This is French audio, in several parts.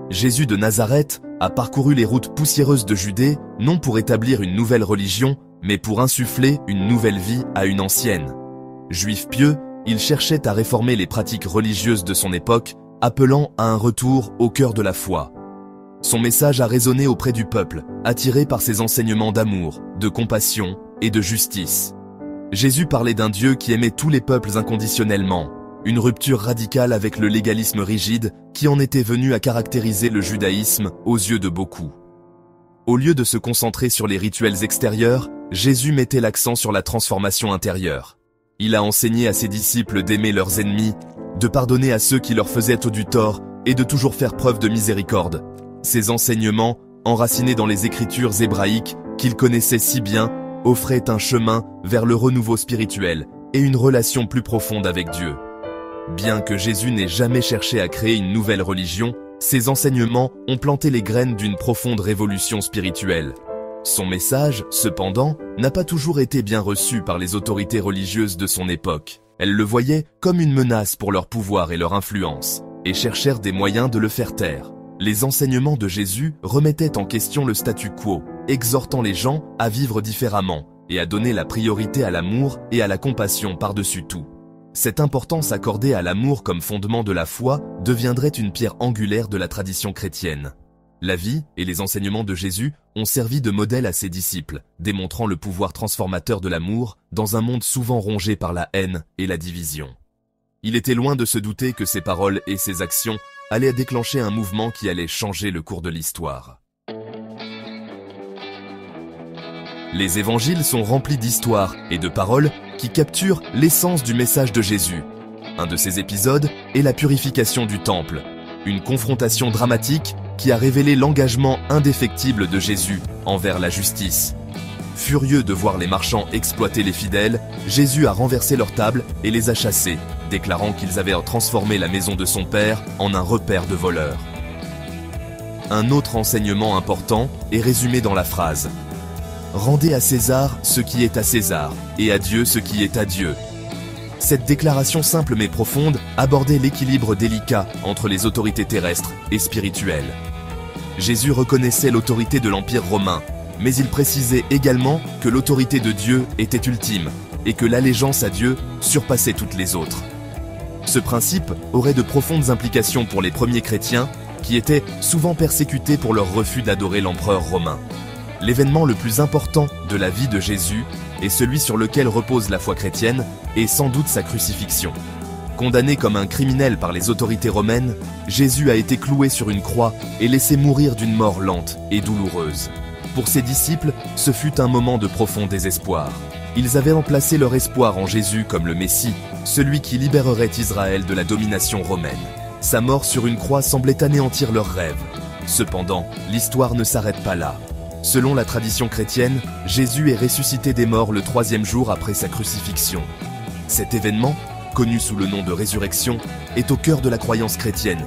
Jésus de Nazareth a parcouru les routes poussiéreuses de Judée, non pour établir une nouvelle religion, mais pour insuffler une nouvelle vie à une ancienne. Juif pieux, il cherchait à réformer les pratiques religieuses de son époque, appelant à un retour au cœur de la foi. Son message a résonné auprès du peuple, attiré par ses enseignements d'amour, de compassion et de justice. Jésus parlait d'un Dieu qui aimait tous les peuples inconditionnellement, une rupture radicale avec le légalisme rigide qui en était venu à caractériser le judaïsme aux yeux de beaucoup. Au lieu de se concentrer sur les rituels extérieurs, Jésus mettait l'accent sur la transformation intérieure. Il a enseigné à ses disciples d'aimer leurs ennemis, de pardonner à ceux qui leur faisaient du tort et de toujours faire preuve de miséricorde. Ces enseignements, enracinés dans les écritures hébraïques qu'il connaissait si bien, offraient un chemin vers le renouveau spirituel et une relation plus profonde avec Dieu. Bien que Jésus n'ait jamais cherché à créer une nouvelle religion, ses enseignements ont planté les graines d'une profonde révolution spirituelle. Son message, cependant, n'a pas toujours été bien reçu par les autorités religieuses de son époque. Elles le voyaient comme une menace pour leur pouvoir et leur influence, et cherchèrent des moyens de le faire taire. Les enseignements de Jésus remettaient en question le statu quo, exhortant les gens à vivre différemment et à donner la priorité à l'amour et à la compassion par-dessus tout. Cette importance accordée à l'amour comme fondement de la foi deviendrait une pierre angulaire de la tradition chrétienne. La vie et les enseignements de Jésus ont servi de modèle à ses disciples, démontrant le pouvoir transformateur de l'amour dans un monde souvent rongé par la haine et la division. Il était loin de se douter que ses paroles et ses actions allaient déclencher un mouvement qui allait changer le cours de l'histoire. Les évangiles sont remplis d'histoires et de paroles qui capturent l'essence du message de Jésus. Un de ces épisodes est la purification du temple, une confrontation dramatique qui a révélé l'engagement indéfectible de Jésus envers la justice. Furieux de voir les marchands exploiter les fidèles, Jésus a renversé leur table et les a chassés, déclarant qu'ils avaient transformé la maison de son Père en un repère de voleurs. Un autre enseignement important est résumé dans la phrase « Rendez à César ce qui est à César, et à Dieu ce qui est à Dieu ». Cette déclaration simple mais profonde abordait l'équilibre délicat entre les autorités terrestres et spirituelles. Jésus reconnaissait l'autorité de l'Empire romain, mais il précisait également que l'autorité de Dieu était ultime et que l'allégeance à Dieu surpassait toutes les autres. Ce principe aurait de profondes implications pour les premiers chrétiens qui étaient souvent persécutés pour leur refus d'adorer l'empereur romain. L'événement le plus important de la vie de Jésus et celui sur lequel repose la foi chrétienne est sans doute sa crucifixion. Condamné comme un criminel par les autorités romaines, Jésus a été cloué sur une croix et laissé mourir d'une mort lente et douloureuse. Pour ses disciples, ce fut un moment de profond désespoir. Ils avaient emplacé leur espoir en Jésus comme le Messie, celui qui libérerait Israël de la domination romaine. Sa mort sur une croix semblait anéantir leurs rêves. Cependant, l'histoire ne s'arrête pas là. Selon la tradition chrétienne, Jésus est ressuscité des morts le 3e jour après sa crucifixion. Cet événement, connu sous le nom de résurrection, est au cœur de la croyance chrétienne.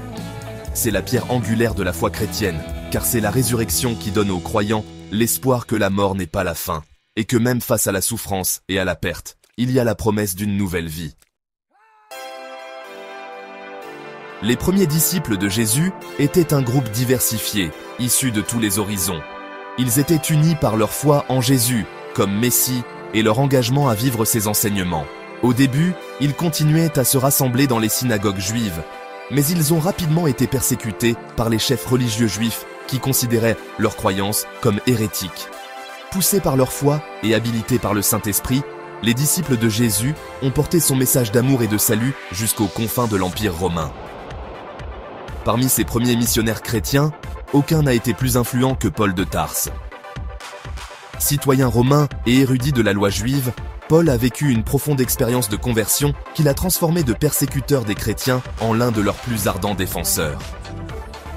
C'est la pierre angulaire de la foi chrétienne, car c'est la résurrection qui donne aux croyants l'espoir que la mort n'est pas la fin, et que même face à la souffrance et à la perte, il y a la promesse d'une nouvelle vie. Les premiers disciples de Jésus étaient un groupe diversifié, issu de tous les horizons. Ils étaient unis par leur foi en Jésus, comme Messie, et leur engagement à vivre ses enseignements. Au début, ils continuaient à se rassembler dans les synagogues juives, mais ils ont rapidement été persécutés par les chefs religieux juifs qui considéraient leurs croyances comme hérétiques. Poussés par leur foi et habilités par le Saint-Esprit, les disciples de Jésus ont porté son message d'amour et de salut jusqu'aux confins de l'Empire romain. Parmi ces premiers missionnaires chrétiens, aucun n'a été plus influent que Paul de Tarse. Citoyen romain et érudit de la loi juive, Paul a vécu une profonde expérience de conversion qui l'a transformé de persécuteur des chrétiens en l'un de leurs plus ardents défenseurs.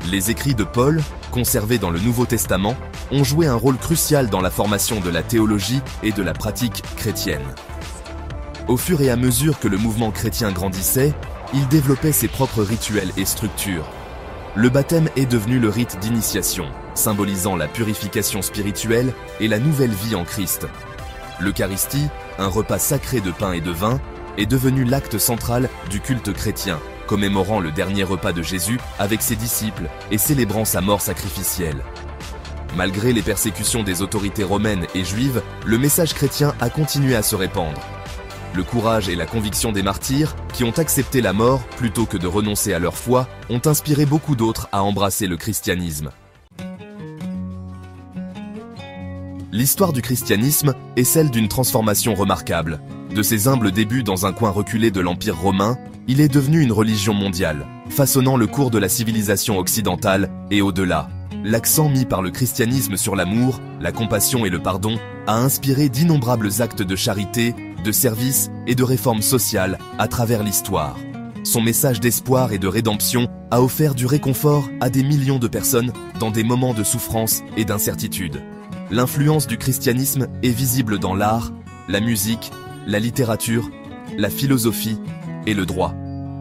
Les écrits de Paul, conservés dans le Nouveau Testament, ont joué un rôle crucial dans la formation de la théologie et de la pratique chrétienne. Au fur et à mesure que le mouvement chrétien grandissait, il développait ses propres rituels et structures. Le baptême est devenu le rite d'initiation, symbolisant la purification spirituelle et la nouvelle vie en Christ. L'Eucharistie, un repas sacré de pain et de vin, est devenu l'acte central du culte chrétien, commémorant le dernier repas de Jésus avec ses disciples et célébrant sa mort sacrificielle. Malgré les persécutions des autorités romaines et juives, le message chrétien a continué à se répandre. Le courage et la conviction des martyrs, qui ont accepté la mort plutôt que de renoncer à leur foi, ont inspiré beaucoup d'autres à embrasser le christianisme. L'histoire du christianisme est celle d'une transformation remarquable. De ses humbles débuts dans un coin reculé de l'Empire romain, il est devenu une religion mondiale, façonnant le cours de la civilisation occidentale et au-delà. L'accent mis par le christianisme sur l'amour, la compassion et le pardon a inspiré d'innombrables actes de charité, de service et de réforme sociale à travers l'histoire. Son message d'espoir et de rédemption a offert du réconfort à des millions de personnes dans des moments de souffrance et d'incertitude. L'influence du christianisme est visible dans l'art, la musique, la littérature, la philosophie et le droit.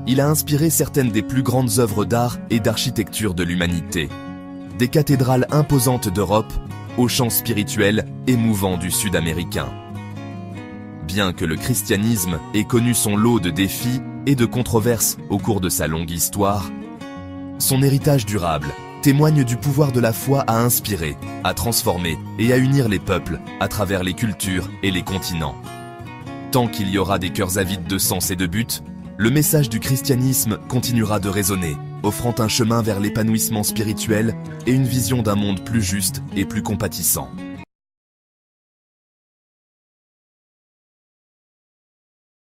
Il a inspiré certaines des plus grandes œuvres d'art et d'architecture de l'humanité. Des cathédrales imposantes d'Europe aux chants spirituels émouvants du Sud américain. Bien que le christianisme ait connu son lot de défis et de controverses au cours de sa longue histoire, son héritage durable témoigne du pouvoir de la foi à inspirer, à transformer et à unir les peuples à travers les cultures et les continents. Tant qu'il y aura des cœurs avides de sens et de but, le message du christianisme continuera de résonner, offrant un chemin vers l'épanouissement spirituel et une vision d'un monde plus juste et plus compatissant.